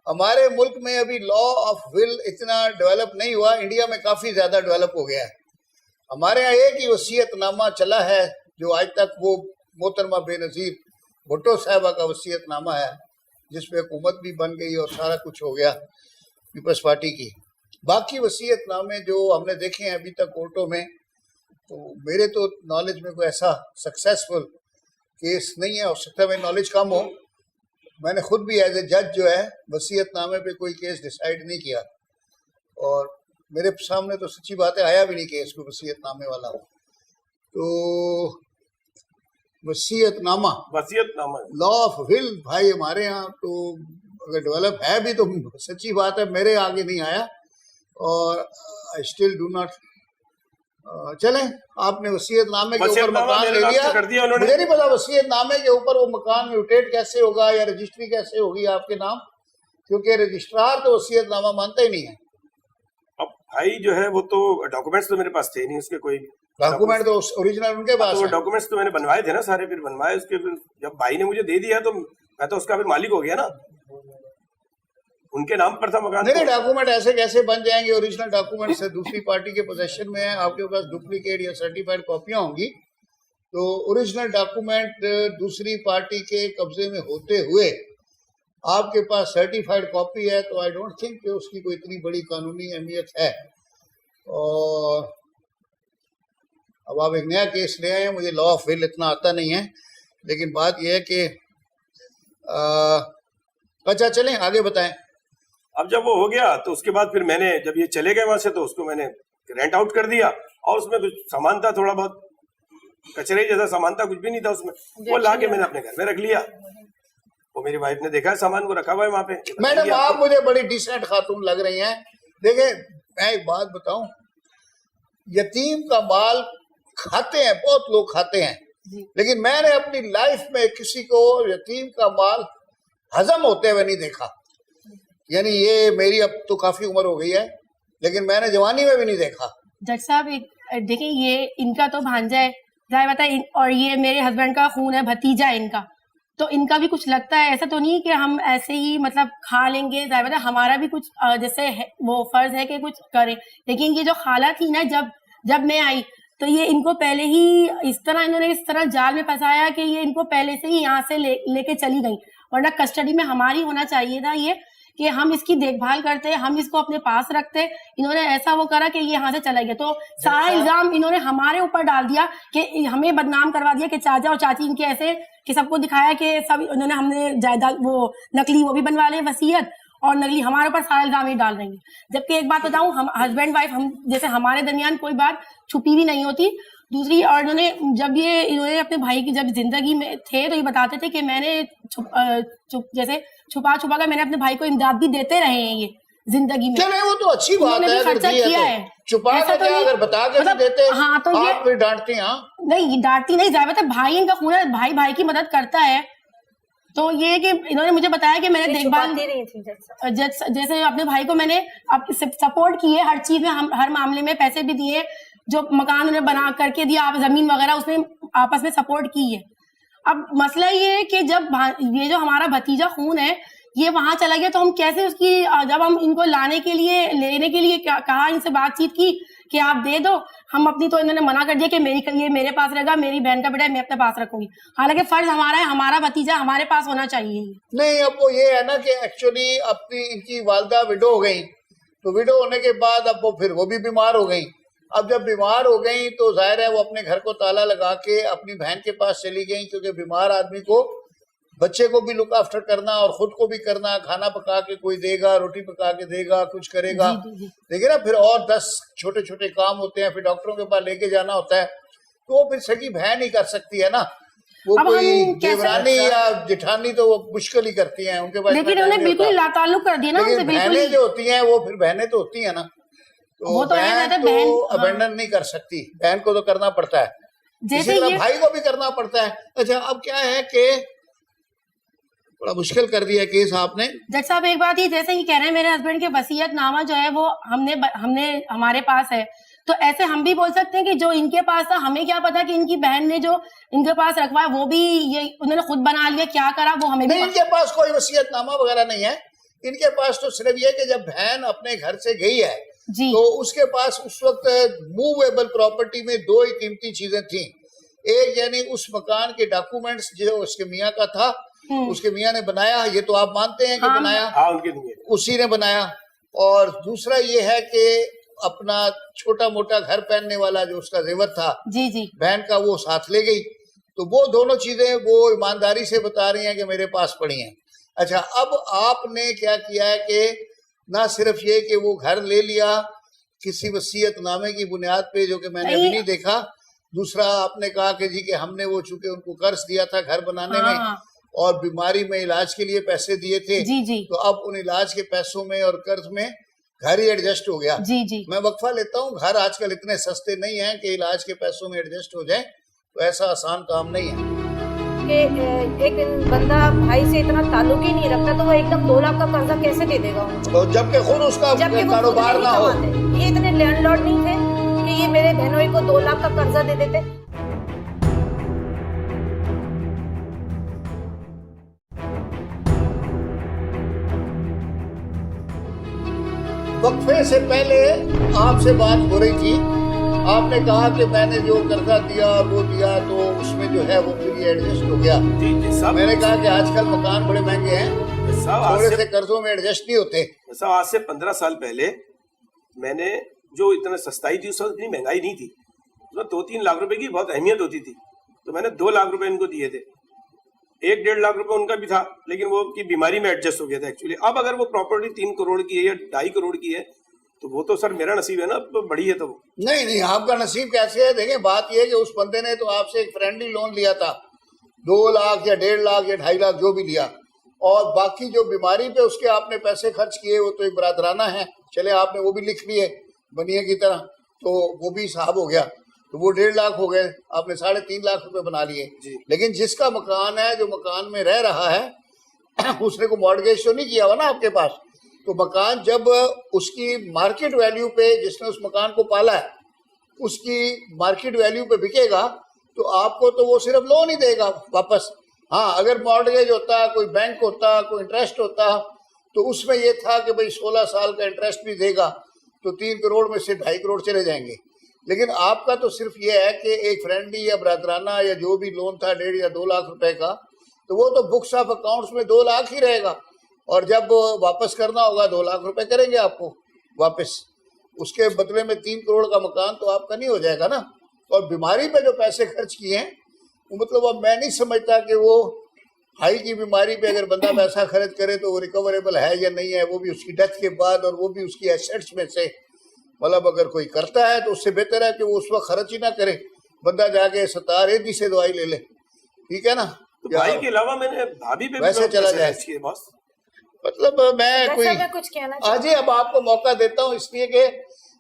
हमारे मुल्क में अभी लॉ ऑफ विल इतना डेवलप नहीं हुआ, इंडिया में काफी ज्यादा डेवलप हो गया है। हमारे यहाँ एक ही वसीयतनामा चला है जो आज तक, वो मोहतरमा बेनजीर भुट्टो साहबा का वसीयतनामा है, जिसपे हुकूमत भी बन गई और सारा कुछ हो गया पीपल्स पार्टी की। बाकी वसीयतनामे जो हमने देखे हैं अभी तक कोर्टों में, तो मेरे तो नॉलेज में कोई ऐसा सक्सेसफुल केस नहीं है। हो सकता है मेरी नॉलेज कम हो, मैंने खुद भी एज ए जज जो है वसीयतनामे पे कोई केस डिसाइड नहीं किया, और मेरे सामने तो सच्ची बात है आया भी नहीं केस कोई वसीयतनामे वाला। तो वसीयतनामा लॉ ऑफ विल भाई हमारे यहाँ तो अगर डेवलप है भी तो सच्ची बात है मेरे आगे नहीं आया, और आई स्टिल डू नॉट। चलें, आपने वसीयतनामे के ऊपर मकान ले लिया, मुझे नहीं पता वसीयतनामे के ऊपर वो मकान म्यूटेट कैसे होगा या रजिस्ट्री कैसे होगी आपके नाम, क्योंकि रजिस्ट्रार तो वसीयतनामा मानता ही नहीं है। अब भाई जो है वो तो डॉक्यूमेंट्स तो मेरे पास थे नहीं, उसके कोई डॉक्यूमेंट तो ओरिजिनल उनके पास तो डॉक्यूमेंट्स तो मैंने बनवाए थे ना सारे, फिर बनवाए उसके, फिर जब भाई ने मुझे दे दिया तो मैं तो उसका फिर मालिक हो गया ना, उनके नाम पर था मकान। नहीं, डॉक्यूमेंट ऐसे कैसे बन जाएंगे? ओरिजिनल डॉक्यूमेंट से दूसरी पार्टी के पोजेशन में है, आपके पास डुप्लीकेट या सर्टिफाइड कॉपियां होंगी, तो ओरिजिनल डॉक्यूमेंट दूसरी पार्टी के कब्जे में होते हुए आपके पास सर्टिफाइड कॉपी है, तो आई डोंट थिंक कि उसकी कोई इतनी बड़ी कानूनी अहमियत है। और अब आप एक नया केस ले आए हैं, मुझे लॉ ऑफ विल इतना आता नहीं है, लेकिन बात यह है कि अच्छा चलें आगे बताएं। अब जब वो हो गया तो उसके बाद फिर मैंने, जब ये चले गए वहां से, तो उसको मैंने रेंट आउट कर दिया, और उसमें कुछ सामान था थोड़ा बहुत कचरे जैसा सामान था, कुछ भी नहीं था उसमें, वो ला के मैंने अपने घर में रख लिया। वो मेरी वाइफ ने देखा सामान को रखा हुआ है वहां पे। मैडम आप मुझे बड़ी डिसेंट खातून लग रही हैं। देखिए मैं एक बात बताऊं, यतीम का माल खाते हैं, बहुत लोग खाते हैं, लेकिन मैंने अपनी लाइफ में किसी को यतीम का माल हजम होते हुए नहीं देखा। यानी ये मेरी अब तो काफी उम्र हो गई है, लेकिन मैंने जवानी में भी नहीं देखा। जज साहब एक देखिए, ये इनका तो भांजा है जाए बताए, और ये मेरे हस्बैंड का खून है, भतीजा है इनका, तो इनका भी कुछ लगता है। ऐसा तो नहीं कि हम ऐसे ही मतलब खा लेंगे, जाए बताए हमारा भी कुछ जैसे वो फर्ज है कि कुछ करें। लेकिन ये जो खाला थी ना, जब मैं आई तो ये इनको पहले ही इन्होंने इस तरह जाल में फंसाया कि ये इनको पहले से ही यहाँ से लेके चली गई, वरना कस्टडी में हमारी होना चाहिए था ये, कि हम इसकी देखभाल करते, हम इसको अपने पास रखते। इन्होंने ऐसा वो करा कि ये यहाँ से चला गया, तो सारा इल्जाम इन्होंने हमारे ऊपर डाल दिया कि हमें बदनाम करवा दिया कि चाचा और चाची इनके ऐसे, कि सबको दिखाया कि सब इन्होंने, हमने जायदाद वो नकली वो भी बनवा ले वसीयत, और नकली हमारे ऊपर सारा इल्जाम ही डाल रही है। जबकि एक बात बताऊं, हम हस्बैंड वाइफ, हम जैसे हमारे दरमियान कोई बात छुपी भी नहीं होती। दूसरी, और इन्होंने अपने भाई की जब जिंदगी में थे तो ये बताते थे कि मैंने छुपा कर मैंने अपने भाई को इमदाद भी देते रहे हैं ये जिंदगी में। चले वो तो अच्छी बात है, खर्चा किया है, छुपा के क्या, अगर बता के मतलब, देते हाँ तो आप फिर डांटती हैं? नहीं डांटती नहीं, जाए भाई इनका खून है, भाई की मदद करता है। तो ये कि इन्होंने मुझे बताया कि मैंने देखभाल जैसे अपने भाई को मैंने सपोर्ट की है हर चीज में, हर मामले में पैसे भी दिए, जो मकान उन्हें बना करके दिया, आप जमीन वगैरह उसमें आपस में सपोर्ट की है। अब मसला ये है कि जब ये जो हमारा भतीजा खून है ये वहां चला गया, तो हम कैसे उसकी, जब हम इनको लेने के लिए कहा, इनसे बातचीत की कि आप दे दो, हम अपनी, तो इन्होंने मना कर दिया कि ये मेरे पास रहेगा, मेरी बहन का बेटा मैं अपने पास रखूंगी। हालांकि फर्ज हमारा है, हमारा भतीजा हमारे पास होना चाहिए। नहीं, अब वो ये है ना कि एक्चुअली अपनी इनकी वालदा विडो हो गई, तो विडो होने के बाद अब वो फिर वो भी बीमार हो गई। अब जब बीमार हो गई तो जाहिर है वो अपने घर को ताला लगा के अपनी बहन के पास चली गई, क्योंकि बीमार आदमी को बच्चे को भी लुक आफ्टर करना और खुद को भी करना, खाना पका के कोई देगा, रोटी पका के देगा, कुछ करेगा, देखिए ना, फिर और 10 छोटे छोटे काम होते हैं, फिर डॉक्टरों के पास लेके जाना होता है। तो फिर सगी बहन ही कर सकती है ना, वो अब कोई हम कैसे- देवरानी या जेठानी तो वो मुश्किल ही करती हैं, उनके पास लेकिन इतना उन्हें टाइम नहीं बिल्कुल ही होता। लाताल्लुक कर दिया ना उनसे, लेकिन बिल्कुल बहनें ही। जो होती हैं वो फिर बहनें तो होती हैं ना, तो वो तो है, बहन कहते तो बहन, हाँ। अबेंडन नहीं कर सकती, बहन को तो करना पड़ता है, जैसे इसी तरह ये भाई को भी करना पड़ता है। अच्छा अब क्या है कि बड़ा मुश्किल कर दिया केस आपने। जज साहब एक बात, ये जैसे ही कह रहे हैं मेरे हस्बैंड के वसीयतनामा जो है वो हमने हमारे पास है, तो ऐसे हम भी बोल सकते हैं कि जो इनके पास था, हमें क्या पता कि इनकी बहन ने जो इनके पास रखवाया वो भी ये उन्होंने खुद बना लिया, क्या करा वो हमें भी नहीं, इनके पास कोई वसीयतनामा वगैरह नहीं है, इनके पास तो सिर्फ ये कि जब बहन अपने घर से गई है जी तो उसके पास उस वक्त मूवेबल प्रॉपर्टी में दो ही कीमती चीजें थी। एक यानी उस मकान के डॉक्यूमेंट्स जो उसके मियाँ का था, उसके मियाँ ने बनाया, ये तो आप मानते हैं कि हाँ। बनाया, हाँ उनके लिए उसी ने बनाया। और दूसरा ये है कि अपना छोटा मोटा घर पहनने वाला जो उसका जेवर था जी जी बहन का, वो साथ ले गई। तो वो दोनों चीजें वो ईमानदारी से बता रही हैं कि मेरे पास पड़ी हैं। अच्छा अब आपने क्या किया है कि ना सिर्फ ये कि वो घर ले लिया किसी वसीयतनामे की बुनियाद पे जो कि मैंने अभी नहीं देखा, दूसरा आपने कहा कि जी कि हमने वो चूंकि उनको कर्ज दिया था घर बनाने में हाँ और बीमारी में इलाज के लिए पैसे दिए थे, जी जी तो अब उन इलाज के पैसों में और कर्ज में घर ही एडजस्ट हो गया। जी जी मैं वक्फा लेता हूँ, घर आजकल इतने सस्ते नहीं हैं कि इलाज के पैसों में एडजस्ट हो जाए, तो ऐसा आसान काम नहीं है। कि एक दिन बंदा भाई से इतना ताल्लुक ही नहीं रखता तो वो एकदम 2 लाख का कर्जा कैसे दे देगा उनको? तो जबकि खुद उसका जबकि वो खुद कारोबार नहीं ना हो। कमाते। ये इतने लैंडलॉर्ड नहीं थे कि ये मेरे बहनोई को 2 लाख का कर्जा दे देते। वक्फे से पहले आपसे बात हो रही थी, आपने कहा कि मैंने जो कर्जा दिया वो दिया तो उसमें जो है वो फिर एडजस्ट हो गया। जी जी साहब, मैंने कहा कि आजकल मकान बड़े महंगे हैं, साहब आज थोड़े से से कर्जों में एडजस्ट नहीं होते। साहब आज से 15 साल पहले मैंने जो इतना सस्ताई थी, उस वक्त इतनी महंगाई नहीं थी, उसमें 2-3 लाख रुपए की बहुत अहमियत होती थी, तो मैंने 2 लाख रुपए इनको दिए थे। 1-1.5 लाख रुपए उनका भी था, लेकिन वो की बीमारी में एडजस्ट हो गया था एक्चुअली। अब अगर वो प्रॉपर्टी 3 करोड़ की है या 2.5 करोड़ की है तो वो तो सर मेरा नसीब है ना, अब बड़ी है तो वो। नहीं नहीं, आपका नसीब कैसे है? देखें बात यह है कि उस बंदे ने तो आपसे एक फ्रेंडली लोन लिया था, 2 लाख या 1.5 लाख या 2.5 लाख जो भी लिया, और बाकी जो बीमारी पे उसके आपने पैसे खर्च किए वो तो एक बरादराना है, चले आपने वो भी लिख लिए बनिए की तरह, तो वो भी हिसाब हो गया, तो वो 1.5 लाख हो गए, आपने 3.5 लाख रुपए बना लिए। लेकिन जिसका मकान है, जो मकान में रह रहा है, उसने को मॉर्टगेज तो नहीं किया हुआ ना आपके पास, तो मकान जब उसकी मार्केट वैल्यू पे, जिसने उस मकान को पाला है उसकी मार्केट वैल्यू पे बिकेगा, तो आपको तो वो सिर्फ लोन ही देगा वापस। हाँ, अगर मॉर्टगेज होता, कोई बैंक होता, कोई इंटरेस्ट होता, तो उसमें ये था कि भाई 16 साल का इंटरेस्ट भी देगा, तो 3 करोड़ में से 2.5 करोड़ चले जाएंगे। लेकिन आपका तो सिर्फ ये है कि एक फ्रेंडली या बरादराना या जो भी लोन था 1.5 या 2 लाख रुपए का, तो वो तो बुक्स ऑफ अकाउंट्स में 2 लाख ही रहेगा, और जब वापस करना होगा 2 लाख रुपए करेंगे आपको वापस, उसके बदले में 3 करोड़ का मकान तो आपका नहीं हो जाएगा ना। और बीमारी पे जो पैसे खर्च किए हैं वो मतलब अब मैं नहीं समझता कि वो हाई की बीमारी पे अगर बंदा पैसा खर्च करे तो वो रिकवरेबल है या नहीं है, वो भी उसकी डेथ के बाद, और वो भी उसकी एसेट्स में से। मतलब अगर कोई करता है तो उससे बेहतर है कि वो उस वक्त खर्च ही ना करे, बंदा जाके सतार एदी से दवाई ले ले, ठीक है ना। तो भाई के अलावा मैंने भाभी पे भी वैसे बहुत चला पैसे जाए। खर्च किए बॉस। मतलब मैं कोई मैं कुछ कहना आज ही अब आपको मौका देता हूँ, इसलिए कि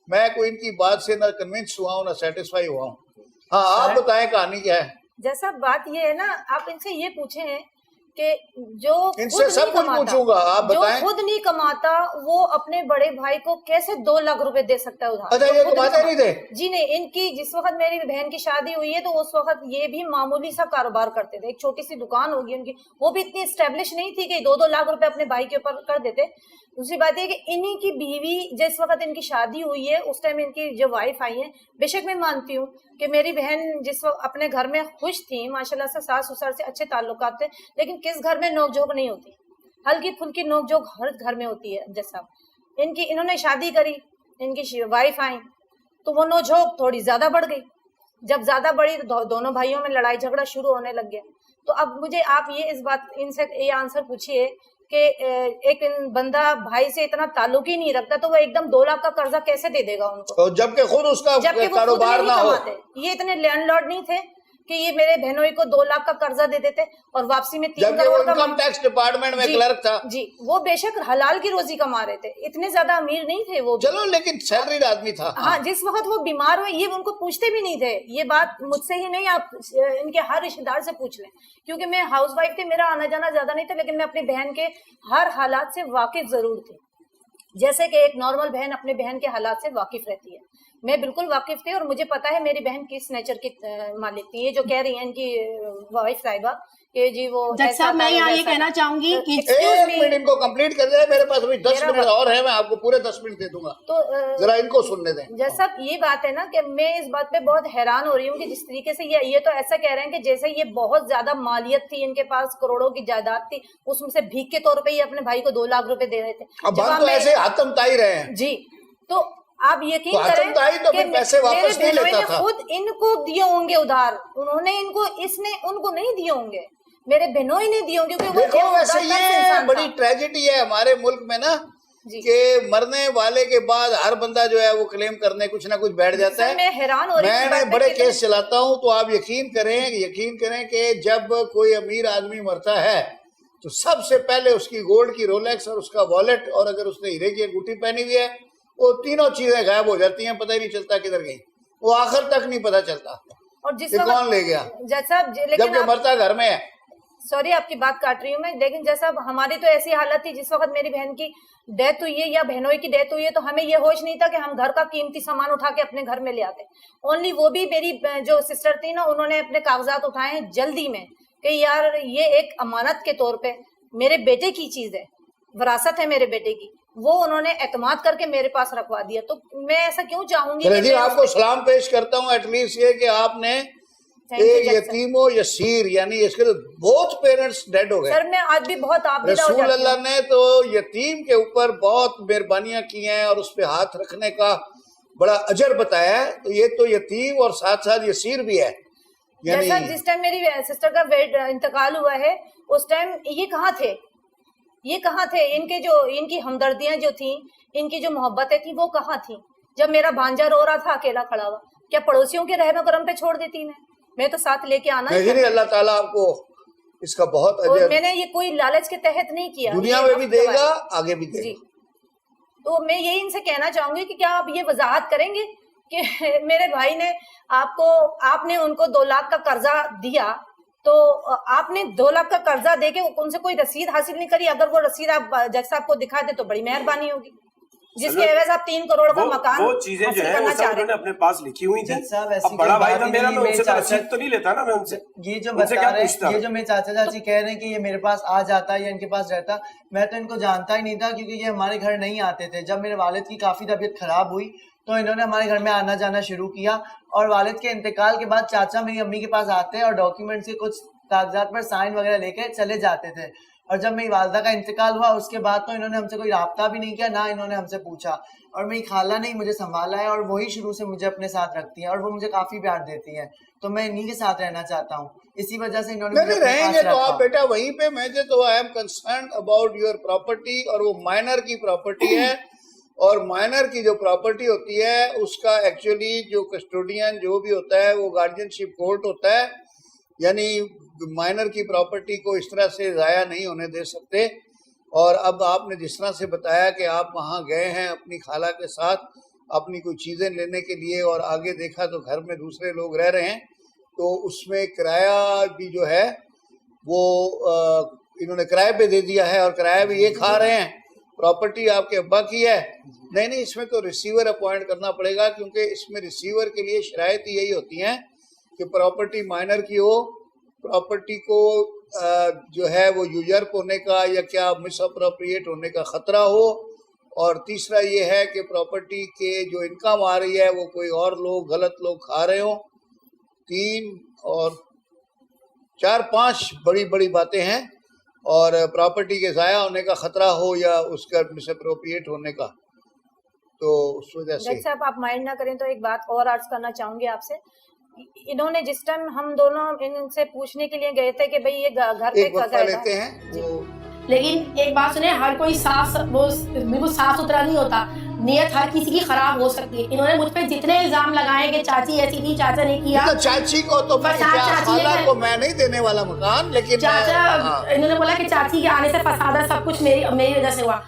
मैं कोई इनकी बात से ना कन्विंस हुआ हूँ ना सेटिस्फाई हुआ हूँ। हाँ, आप बताएं कहानी क्या है। जैसा बात ये है ना, आप इनसे ये पूछे कि जो इनसे खुद सब नहीं कुछ कमाता, पूछूंगा, आप जो बताएं। खुद नहीं कमाता वो अपने बड़े भाई को कैसे 2 लाख रुपए दे सकता है उधार? अच्छा, जो ये खुद कमाते नहीं थे? जी नहीं, इनकी जिस वक्त मेरी बहन की शादी हुई है तो उस वक्त ये भी मामूली सा कारोबार करते थे, एक छोटी सी दुकान होगी उनकी, वो भी इतनी स्टेब्लिश नहीं थी कि 2-2 लाख रुपए अपने भाई के ऊपर कर देते। दूसरी बात ये कि इन्हीं की बीवी जिस वक्त इनकी शादी हुई है उस टाइम इनकी जो वाइफ आई है, बेशक मैं मानती हूँ कि मेरी बहन जिस वक्त अपने घर में खुश थी, माशाल्लाह से सास ससुर से अच्छे ताल्लुकात थे, लेकिन किस घर में नोकझोंक नहीं होती? हल्की फुल्की नोकझोंक हर घर में होती है। जैसा इन्होंने शादी करी, इनकी वाइफ आई तो वो नोकझोंक थोड़ी ज्यादा बढ़ गई, जब ज्यादा बढ़ी तो दोनों भाइयों में लड़ाई झगड़ा शुरू होने लग गया। तो अब मुझे आप ये इस बात इनसे ये आंसर पूछिए कि एक बंदा भाई से इतना ताल्लुक ही नहीं रखता तो वो एकदम 2 लाख का कर्जा कैसे दे देगा उनको, तो जबकि खुद उसका जबकि वो खुद कारोबार नहीं ना हो। कमाते। ये इतने लैंडलॉर्ड नहीं थे कि ये मेरे बहनोई को 2 लाख का कर्जा दे देते और वापसी में 3 जबकि वो करोड़ का इनकम टैक्स डिपार्टमेंट में जी, क्लर्क था। जी, वो बेशक हलाल की रोजी कमा रहे थे, इतने ज्यादा अमीर नहीं थे वो। चलो लेकिन सैलरीड आदमी था। हाँ, जिस वक्त वो बीमार हुए ये उनको पूछते भी नहीं थे। ये बात मुझसे ही नहीं, आप इनके हर रिश्तेदार से पूछ लें, क्योंकि मैं हाउस वाइफ थी, मेरा आना जाना ज्यादा नहीं था, लेकिन मैं अपनी बहन के हर हालात से वाकिफ जरूर थी, जैसे कि एक नॉर्मल बहन अपने बहन के हालात से वाकिफ रहती है। मैं बिल्कुल वाकिफ थी और मुझे पता है मेरी बहन किस नेचर की मालिक थी। ये जो कह रही है इनकी वाइफ साहिबा कि जी वो जज साहब मैं यहाँ ये कहना चाहूंगी कि एक मिनट इनको कंप्लीट कर दे, मेरे पास अभी 10 मिनट और है, मैं आपको पूरे 10 मिनट दे दूंगा, तो जरा इनको सुनने दें। जज साहब ये बात है ना कि मैं इस बात पे बहुत हैरान हो रही हूँ कि जिस तरीके से ये तो ऐसा कह रहे हैं कि जैसे ये बहुत ज्यादा मालियत थी, इनके पास करोड़ों की जायदाद थी, उसमें से भीख के तौर पे ये अपने भाई को 2 लाख रुपए दे रहे थे। अब हम तो ऐसे हतम ताई रहे हैं जी, तो आप यकीन तो करें तो फिर पैसे वापस नहीं लेता था। खुद इनको दिए होंगे उधार, उन्होंने इनको उनको नहीं दिए होंगे, मेरे बहनों ही नहीं दिए होंगे, क्योंकि देखो वैसे ये बड़ी ट्रेजेडी है हमारे मुल्क में ना कि मरने वाले के बाद हर बंदा जो है वो क्लेम करने कुछ ना कुछ बैठ जाता है। मैं हैरान हो रही हूं, मैंने बड़े केस चलाता हूँ, तो आप यकीन करें कि जब कोई अमीर आदमी मरता है तो सबसे पहले उसकी गोल्ड की रोलेक्स और उसका वॉलेट, और अगर उसने हीरे की अंगूठी पहनी हुई है, वो तीनों चीजें गायब हो जाती हैं, पता ही नहीं चलता किधर गई, वो आखिर तक नहीं पता चलता और जिस कौन ले गया, जैसा जबकि मरता घर में है। सॉरी आपकी बात काट रही हूँ मैं, लेकिन जैसा हमारी तो ऐसी हालत थी जिस वक्त मेरी बहन की डेथ हुई है या बहनोई की डेथ हुई है, तो हमें ये होश नहीं था कि हम घर का कीमती सामान उठा के अपने घर में ले आते। ओनली वो भी मेरी जो सिस्टर थी ना, उन्होंने अपने कागजात उठाए हैं जल्दी में कि यार ये एक अमानत के तौर पे मेरे बेटे की चीज है, विरासत है मेरे बेटे की, वो उन्होंने एतमाद करके मेरे पास रखवा दिया। तो मैं ऐसा क्यों चाहूंगी जी आपको सलाम पेश करता हूँ एटलीस्ट ये कि आपने एक यतीमो यसीर, यानी इसके तो बहुत पेरेंट्स डेड हो गए सर, मैं आज भी बहुत रसूल अल्लाह ने तो यतीम के ऊपर बहुत मेहरबानियां की हैं और उस पे हाथ रखने का बड़ा अजर बताया है। तो ये तो यतीम और साथ साथ यसीर भी है। जैसा जिस टाइम मेरी सिस्टर का इंतकाल हुआ है उस टाइम ये कहाँ थे, इनकी हमदर्दियां जो थी, इनकी जो मोहब्बतें थी वो कहाँ थी? जब मेरा भांजा रो रहा था अकेला खड़ा हुआ, क्या पड़ोसियों के रहम करम पे छोड़ देती मैं तो साथ लेके आना नहीं, अल्लाह ताला आपको इसका बहुत अजर, और मैंने ये कोई लालच के तहत नहीं किया, दुनिया में भी देगा आगे भी देगा। तो मैं यही इनसे कहना चाहूंगी कि क्या आप ये वजाहत करेंगे कि मेरे भाई ने आपने उनको 2 लाख का कर्जा दिया, तो आपने 2 लाख का कर्जा देके उनसे कोई रसीद हासिल नहीं करी? अगर वो रसीद आप जज साहब को दिखा दे तो बड़ी मेहरबानी होगी, जिसके एवज आप 3 करोड़ का मकान वो चीजें जो है वो सब उन्होंने अपने पास लिखी हुई थी। अब बड़ा भाई था मेरा, मैं उनसे रसीद तो नहीं लेता ना, मैं उनसे ये जो बता रहे हैं, ये जो मेरे चाचा चाची कह रहे हैं कि ये मेरे पास आ जाता या इनके पास रहता, मैं तो इनको जानता ही नहीं था, क्योंकि ये हमारे घर नहीं आते थे। जब मेरे वालिद की काफी तबीयत खराब हुई तो इन्होंने हमारे घर में आना जाना शुरू किया, और वालिद के इंतकाल के बाद चाचा मेरी अम्मी के पास आते और डॉक्यूमेंट्स के कुछ कागजात पर साइन वगैरह लेके चले जाते थे। और जब मेरी वालदा का इंतकाल हुआ उसके बाद तो इन्होंने हमसे कोई राब्ता भी नहीं किया, ना इन्होंने हमसे पूछा। और मेरी खाला ने मुझे संभाला है और वही शुरू से मुझे अपने साथ रखती हैं और वो मुझे काफी प्यार देती हैं, तो मैं इन्हीं के साथ रहना चाहता हूँ। इसी वजह से इन्होंने नहीं रहेंगे तो आप बेटा वहीं पे, मुझे तो I am concern about your property, और वो माइनर की प्रॉपर्टी है, और माइनर की जो प्रॉपर्टी होती है उसका एक्चुअली जो कस्टोडियन जो भी होता है वो गार्जियनशिप कोर्ट होता है, यानी माइनर की प्रॉपर्टी को इस तरह से ज़ाया नहीं होने दे सकते। और अब आपने जिस तरह से बताया कि आप वहाँ गए हैं अपनी खाला के साथ अपनी कोई चीज़ें लेने के लिए, और आगे देखा तो घर में दूसरे लोग रह रहे हैं, तो उसमें किराया भी जो है वो इन्होंने किराए पे दे दिया है, और किराया भी ये खा रहे हैं। प्रॉपर्टी आपके अब्बा की है। नहीं, इसमें तो रिसीवर अपॉइंट करना पड़ेगा, क्योंकि इसमें रिसीवर के लिए शराइत यही होती हैं कि प्रॉपर्टी माइनर की हो, प्रॉपर्टी को जो है वो यूजर्प होने का या क्या मिस अप्रोप्रिएट होने का खतरा हो, और तीसरा ये है कि प्रॉपर्टी के जो इनकम आ रही है वो कोई और लोग गलत लोग खा रहे हो। 3 और 4 5 बड़ी बड़ी बातें हैं, और प्रॉपर्टी के ज़ाया होने का खतरा हो या उसका मिस अप्रोप्रिएट होने का, तो उस वजह से साहब आप माइंड ना करें तो एक बात और अर्ज करना चाहूंगी आपसे। इन्होंने जिस टाइम हम दोनों इनसे पूछने के लिए गए थे कि भाई ये घर पे एक वक्त लेते हैं, वो लेकिन एक बात सुने, हर कोई वो बिल्कुल साफ सुथरा नहीं होता, नियत हर किसी की खराब हो सकती है। इन्होंने मुझ पे जितने इल्जाम लगाए कि चाची ऐसी थी, चाचा ने किया, तो चाची को तो मैं फसाद क्या, चाची खाला ने- को मैं नहीं देने वाला मकान, लेकिन चाचा हाँ। इन्होंने बोला कि चाची के आने से फसादा सब कुछ मेरी वजह से हुआ।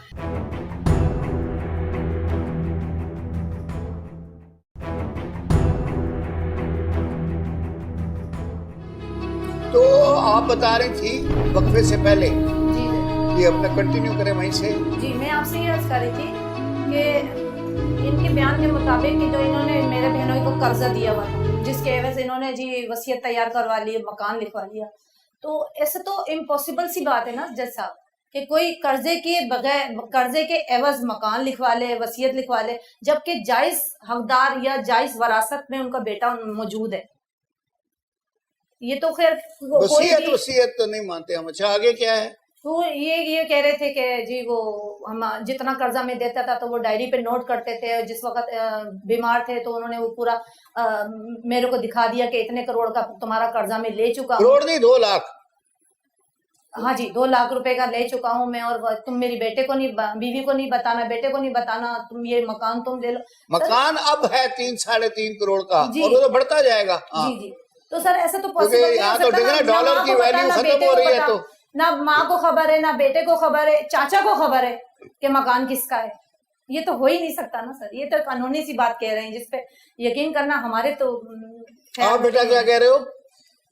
तो आप बता रही थी वक्फे से पहले, जी सर। ये अपना कंटिन्यू करें वहीं से। जी मैं आपसे ये अर्ज कर रही थी कि इनके बयान के मुताबिक कि जो इन्होंने मेरे बहनों को कर्जा दिया हुआ था, जिसके एवज इन्होंने जी वसीयत तैयार करवा ली, मकान लिखवा लिया, तो ऐसे तो इम्पॉसिबल सी बात है ना जज साहब कि कोई कर्जे के बगैर, कर्जे के एवज मकान लिखवा ले, वसीयत लिखवा ले, जबकि जायज हकदार या जायज वरासत में उनका बेटा मौजूद है। ये तो खैर वसीयत वसीयत तो नहीं मानते हम। अच्छा आगे क्या है? तो ये कह रहे थे कि जी वो हम जितना कर्जा में देता था तो वो डायरी पे नोट करते थे, जिस वक्त बीमार थे तो उन्होंने वो पूरा मेरे को दिखा दिया कि इतने करोड़ का तुम्हारा कर्जा में ले चुका हूँ। करोड़ नहीं, 2 लाख। हाँ जी, 2 लाख रुपए का ले चुका हूँ मैं, और तुम मेरी बेटे को नहीं, बीवी को नहीं बताना, बेटे को नहीं बताना, तुम ये मकान तुम ले लो। मकान अब है 3 साढ़े 3 करोड़ का, जी। और वो तो बढ़ता जाएगा। हाँ। जी जी, तो सर ऐसा तो क्योंकि पॉसिबल यहाँ तो देखना डॉलर की वैल्यू खत्म हो रही है, तो ना माँ को खबर है, ना बेटे को खबर है, चाचा को खबर है कि मकान किसका है। ये तो हो ही नहीं सकता ना सर, ये तो कानूनी सी बात कह रहे हैं जिसपे यकीन करना हमारे तो। आप बेटा क्या कह रहे हो?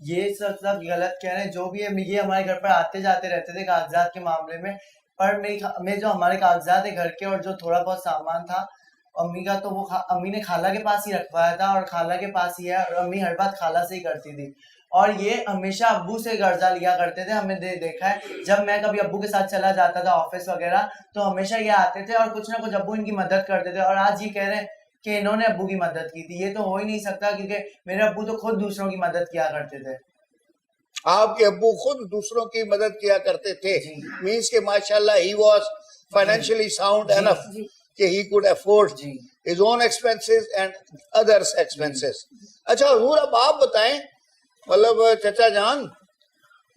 ये सब गलत कह रहे हैं। जो भी है, ये हमारे घर पर आते जाते रहते थे कागजात के मामले में, पर मैं जो हमारे कागजात है घर के और जो थोड़ा बहुत सामान था अम्मी का, तो वो अम्मी ने खाला के पास ही रखवाया था, और खाला के पास ही है, और अम्मी हर बात खाला से ही करती थी। और ये हमेशा अब्बू से कर्जा लिया करते थे। हमने देखा है, जब मैं कभी अब्बू के साथ चला जाता था ऑफिस वगैरह, तो हमेशा ये आते थे और कुछ ना कुछ अब्बू इनकी मदद करते थे। और आज ये कह रहे हैं कि इन्होंने अब्बू की मदद की थी। ये तो हो ही नहीं सकता, क्योंकि मेरे अब्बू तो खुद दूसरों की मदद किया करते थे। आपके अब्बू खुद दूसरों की मदद किया करते थे, मींस के माशाल्लाह he was financially sound enough कि he could afford his own expenses and others expenses. अच्छा हुजूर, अब आप बताएं, मतलब चाचा जान,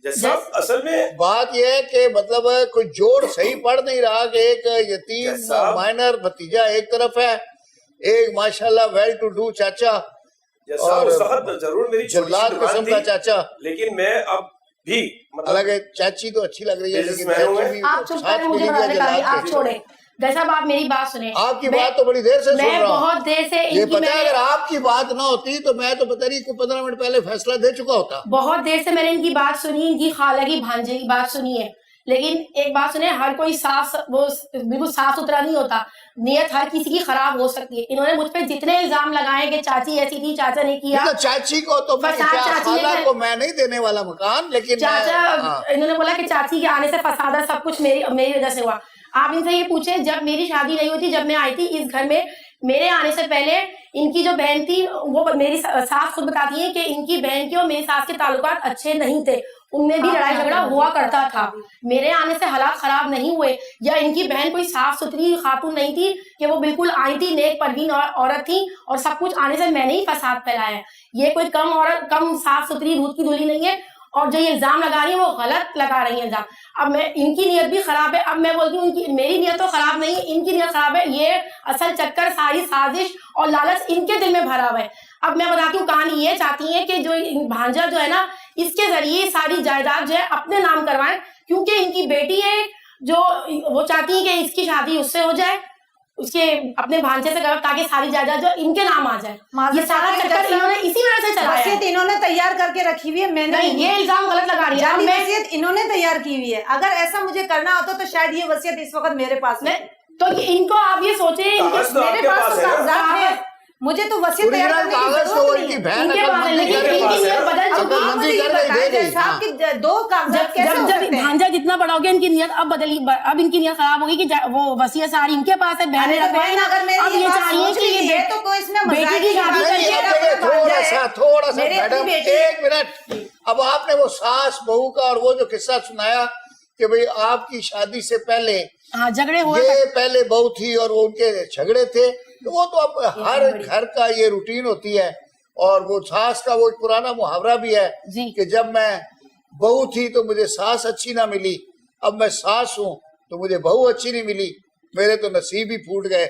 जैसा असल में बात यह है कि मतलब कोई जोड़ सही पड़ नहीं रहा कि एक यतीम माइनर भतीजा एक तरफ है, एक माशाल्लाह वेल टू डू चाचा, और जरूर मेरी जल्लाद किस्म का चाचा। लेकिन मैं अब भी हालांकि चाची तो अच्छी लग रही है, लेकिन चाची भी आप चुप साथ करें, मुझे मिली है बताने का जल्लाद आप के। छोड़े। जैसा आप मेरी बात सुने, आपकी बात तो बड़ी देर से सुन मैं रहा हूँ। बहुत देर से ये इनकी पता है, मैंने अगर आपकी बात ना होती तो मैं तो पता नहीं को 15 मिनट पहले फैसला दे चुका होता। बहुत देर से मैंने इनकी बात सुनी, इनकी खाला की भांजे की बात सुनी है, लेकिन एक बात सुने, हर कोई वो बिल्कुल साफ सुथरा नहीं होता, नियत हर किसी की खराब हो सकती है। इन्होंने मुझ पे जितने इल्जाम लगाए कि चाची ऐसी थी, चाचा ने किया, तो चाची को तो मैं फसाद क्या, चाची ने खाला कर- को मैं नहीं देने वाला मकान, लेकिन चाचा हाँ। इन्होंने बोला कि चाची के आने से फसादा सब कुछ मेरी वजह से हुआ। आप इनसे ये पूछे, जब मेरी शादी नहीं हुई थी, जब मैं आई थी इस घर में, मेरे आने से पहले इनकी जो बहन थी, वो मेरी सास खुद बताती है कि इनकी बहन के और मेरी सास के ताल्लुकात अच्छे नहीं थे, उनमें भी लड़ाई झगड़ा हुआ करता था। मेरे आने से हालात खराब नहीं हुए, या इनकी बहन कोई साफ सुथरी खातून नहीं थी कि वो बिल्कुल आई थी, नेक परवीन औरत थी, और सब कुछ आने से मैंने ही फसाद फैलाया है। ये कोई कम साफ सुथरी दूध की धुली नहीं है, और जो ये इल्जाम लगा रही है वो गलत लगा रही है इल्जाम। अब मैं, इनकी नीयत भी खराब है। अब मैं बोलती हूँ मेरी नीयत तो खराब नहीं है, इनकी नीयत खराब है। ये असल चक्कर, सारी साजिश और लालच इनके दिल में भरा हुआ है। अब मैं बताती हूँ, कहानी ये चाहती है कि जो भांजा जो है ना, इसके जरिए सारी जायदाद जो है अपने नाम करवाएं, क्योंकि इनकी बेटी है जो वो चाहती है कि इसकी शादी उससे हो जाए, उसके अपने भांजे से करो, ताकि सारी जायदाद जो इनके नाम आ जाए। ये सारा चक्कर इन्होंने इसी वजह से चलाया है। वसीयत इन्होंने तैयार करके रखी हुई है, मैंने नहीं, ये इल्जाम गलत लगा रही है। वसीयत इन्होंने तैयार की हुई है। अगर ऐसा मुझे करना होता तो शायद ये वसीयत इस वक्त मेरे पास है। तो इनको आप ये सोचे, मेरे पास तो कागजात है, मुझे तो वसीयत तैयार करने की कागज तो जरूरत इनकी नहीं है। बहन इनके पास है, लेकिन इनकी नीयत बदल चुकी है। आप मुझे ये बताएं साहब कि 2 कागजात कैसे हो सकते हैं? भांजा जितना बड़ा हो गया, इनकी नीयत अब बदली, अब इनकी नीयत खराब होगी कि वो वसीयत सारी इनके पास है, बहनें बहन अगर मेरी अब ये चाह रही है कि ये तो कोई इसमें बेटी की शादी करके थोड़ा सा मैडम, 1 मिनट। अब आपने वो सास बहू का और वो जो किस्सा सुनाया कि भाई आपकी शादी से पहले हाँ झगड़े हुए, ये पहले बहू थी और वो उनके झगड़े थे, तो वो तो अब हर घर का ये रूटीन होती है। और वो सास का वो एक पुराना मुहावरा भी है कि जब मैं बहू थी तो मुझे सास अच्छी ना मिली, अब मैं सास हूँ तो मुझे बहू अच्छी नहीं मिली, मेरे तो नसीब ही फूट गए।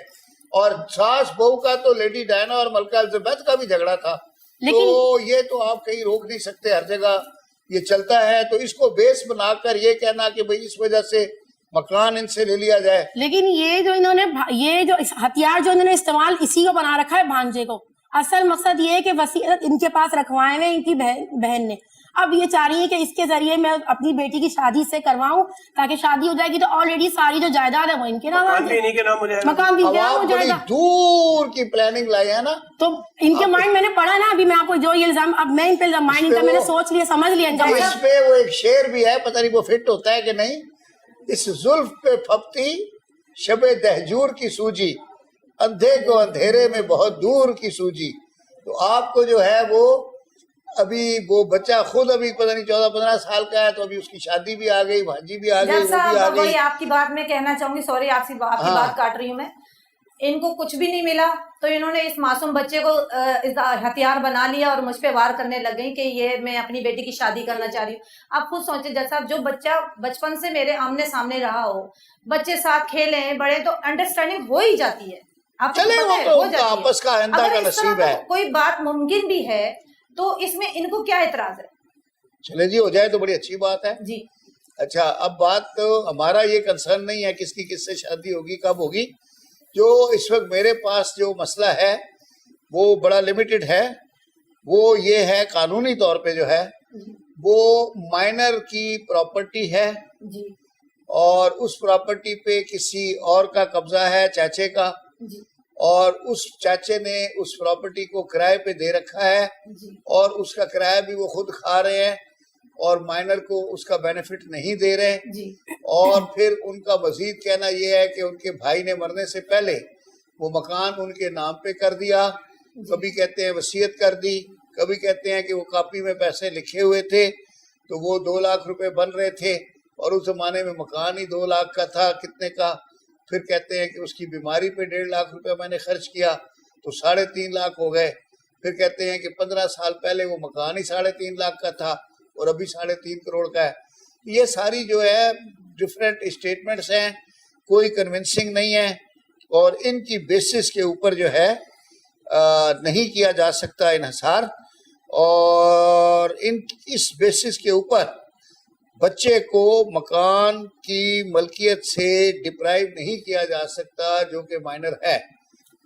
और सास बहू का तो लेडी डायना और मलका एलिजाबेथ का भी झगड़ा था। तो ये तो आप कहीं रोक नहीं सकते, हर जगह ये चलता है। तो इसको बेस बनाकर ये कहना कि भाई इस वजह से मकान इनसे ले लिया जाए। लेकिन ये जो हथियार जो इन्होंने इस्तेमाल इसी को बना रखा है, भांजे को। असल मकसद ये है कि वसीयत इनके पास रखवाए हुए इनकी बहन ने। अब ये चाह रही है कि इसके जरिए मैं अपनी बेटी की शादी से करवाऊं, ताकि शादी हो जाएगी तो ऑलरेडी सारी जो जायदाद है वो इनके नाम आ जाए, इन्हीं के नाम हो जाएगा, मकान भी नाम हो जाएगा। दूर की प्लानिंग लाई है ना, तो इनके माइंड मैंने पढ़ा ना, अभी मैं आपको जो ये इल्जाम, अब मैं इन पे माइंड इनका मैंने सोच लिया, समझ लिया इनका। इस पे वो एक शेर भी है, पता नहीं वो फिट होता है कि नहीं। इस जुल्फ पे फपती शबे दहजूर की सूजी, अंधे को अंधेरे में बहुत दूर की सूजी। तो आपको जो है वो अभी वो बच्चा खुद अभी पता नहीं 14-15 साल का है, तो अभी उसकी शादी भी आ गई, भांजी भी आ गई, वो भी आ गई। वही आपकी बात में कहना चाहूंगी, सॉरी आपकी बात काट रही हूँ मैं। इनको कुछ भी नहीं मिला तो इन्होंने इस मासूम बच्चे को हथियार बना लिया और मुझ पे वार करने लग गई कि ये मैं अपनी बेटी की शादी करना चाह रही हूँ। आप खुद सोचे जज साहब, जो बच्चा बचपन से मेरे आमने सामने रहा हो, बच्चे साथ खेले बड़े, तो अंडरस्टैंडिंग हो ही जाती है। आप चले वो तो आपस का आइंदा का नसीब है। कोई बात मुमकिन भी है तो इसमें इनको क्या एतराज है? चले जी, हो जाए तो बड़ी अच्छी बात है जी। अच्छा, अब बात तो हमारा ये कंसर्न नहीं है किसकी किससे शादी होगी, कब होगी। जो इस वक्त मेरे पास जो मसला है वो बड़ा लिमिटेड है। वो ये है, कानूनी तौर पे जो है वो माइनर की प्रॉपर्टी है जी। और उस प्रॉपर्टी पे किसी और का कब्जा है, चाचे का जी। और उस चाचे ने उस प्रॉपर्टी को किराए पे दे रखा है जी। और उसका किराया भी वो खुद खा रहे हैं और माइनर को उसका बेनिफिट नहीं दे रहे जी। और फिर उनका मजीद कहना यह है कि उनके भाई ने मरने से पहले वो मकान उनके नाम पे कर दिया। कभी कहते हैं वसीयत कर दी, कभी कहते हैं कि वो कॉपी में पैसे लिखे हुए थे तो वो 2 लाख रुपए बन रहे थे और उस जमाने में मकान ही 2 लाख का था, कितने का। फिर कहते हैं कि उसकी बीमारी पे 1.5 लाख रुपए मैंने खर्च किया तो 3.5 लाख हो गए। फिर कहते हैं कि 15 साल पहले वो मकान ही 3.5 लाख का था और अभी 3.5 करोड़ का है। ये सारी जो है डिफरेंट स्टेटमेंट्स हैं, कोई कन्विंसिंग नहीं है और इनकी बेसिस के ऊपर जो है नहीं किया जा सकता इन्हिसार। और इस बेसिस के ऊपर बच्चे को मकान की मलकियत से डिप्राइव नहीं किया जा सकता जो कि माइनर है।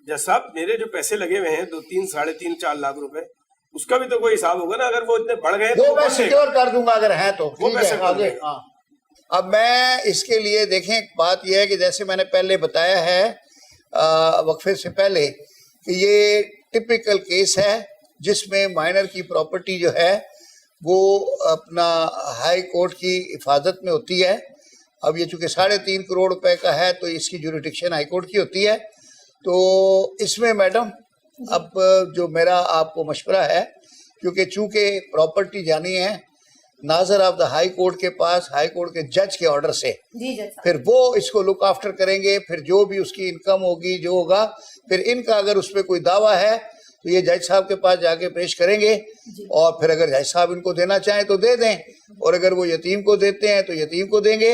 जज साहब, मेरे जो पैसे लगे हुए हैं 2-3, 3.5-4 लाख रुपए, उसका भी तो कोई हिसाब होगा ना। अगर वो इतने बढ़ गए तो मैं सिक्योर कर दूंगा अगर है तो। वो पैसे आगे हाँ। अब मैं इसके लिए देखें, बात यह है कि जैसे मैंने पहले बताया है वक्फे से पहले कि ये टिपिकल केस है जिसमें माइनर की प्रॉपर्टी जो है वो अपना हाई कोर्ट की हिफाजत में होती है। अब ये चूंकि 3.5 करोड़ रुपए का है तो इसकी जुरिडिक्शन हाई कोर्ट की होती है। तो इसमें मैडम अब जो मेरा आपको मशवरा है, क्योंकि चूंकि प्रॉपर्टी जानी है नाजर ऑफ द हाई कोर्ट के पास, हाई कोर्ट के जज के ऑर्डर से, फिर वो इसको लुक आफ्टर करेंगे। फिर जो भी उसकी इनकम होगी, जो होगा, फिर इनका अगर उस पर कोई दावा है तो ये जज साहब के पास जाके पेश करेंगे और फिर अगर जज साहब इनको देना चाहें तो दे दें और अगर वो यतीम को देते हैं तो यतीम को देंगे।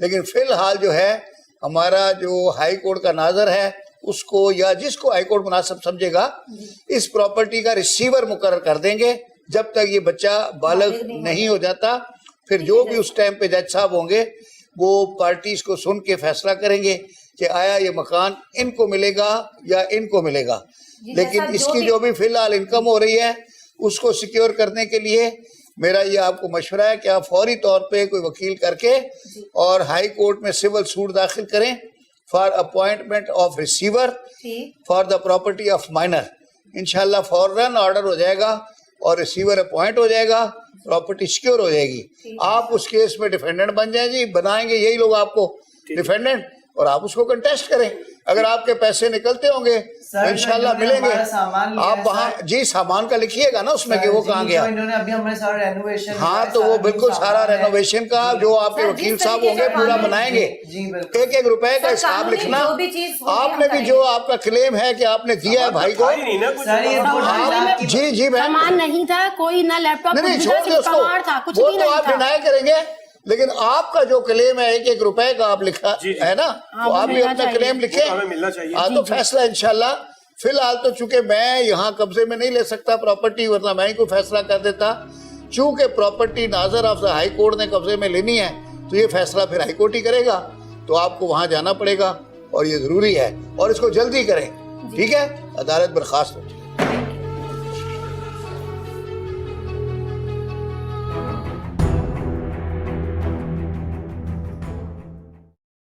लेकिन फिलहाल जो है हमारा जो हाई कोर्ट का नाजर है उसको या जिसको हाई कोर्ट मुनासिब समझेगा इस प्रॉपर्टी का रिसीवर मुकर्रर कर देंगे जब तक ये बच्चा बालग नहीं हो जाता। फिर जो भी उस टाइम पे जज साहब होंगे वो पार्टीज को सुन के फैसला करेंगे कि आया ये मकान इनको मिलेगा या इनको मिलेगा। लेकिन इसकी जो भी फिलहाल इनकम हो रही है उसको सिक्योर करने के लिए मेरा ये आपको मशवरा है कि आप फौरी तौर पे कोई वकील करके और हाई कोर्ट में सिविल सूट दाखिल करें for appointment of receiver for the property of minor. इंशाल्लाह फौरन ऑर्डर हो जाएगा और रिसीवर अपॉइंट हो जाएगा, प्रॉपर्टी सिक्योर हो जाएगी। आप उस केस में डिफेंडेंट बन जाए जी, बनाएंगे यही लोग आपको डिफेंडेंट और आप उसको कंटेस्ट करें। अगर आपके पैसे निकलते होंगे इंशाल्लाह मिलेंगे। आप वहाँ जी सामान का लिखिएगा ना उसमें कि वो कहाँ गया। इन्होंने अभी हमारे सारा रेनोवेशन हाँ तो वो बिल्कुल सारा रेनोवेशन का जो आपके वकील साहब होंगे पूरा बनाएंगे। 1-1 रुपए का हिसाब लिखना। आपने भी जो आपका क्लेम है कि आपने दिया है भाई को, जी जी सामान नहीं था कोई, ना लैपटॉप नहीं छोड़ दो उसको, था, कुछ वो भी तो नहीं आप था। डिनाई करेंगे लेकिन आपका जो क्लेम है 1-1 रुपए का आप लिखा जी, जी। है ना, हाँ, तो वो आप भी मिलना अपना चाहिए। क्लेम लिखे। हमें मिलना चाहिए। हाँ, तो फैसला इंशाल्लाह। फिलहाल तो चूंकि मैं यहाँ कब्जे में नहीं ले सकता प्रॉपर्टी, वरना मैं ही कोई फैसला कर देता। चूंकि प्रॉपर्टी नाजर ऑफ द हाई कोर्ट ने कब्जे में लेनी है, तो ये फैसला फिर हाई कोर्ट ही करेगा। तो आपको वहां जाना पड़ेगा और ये जरूरी है, और इसको जल्दी करें, ठीक है? अदालत बर्खास्त हो।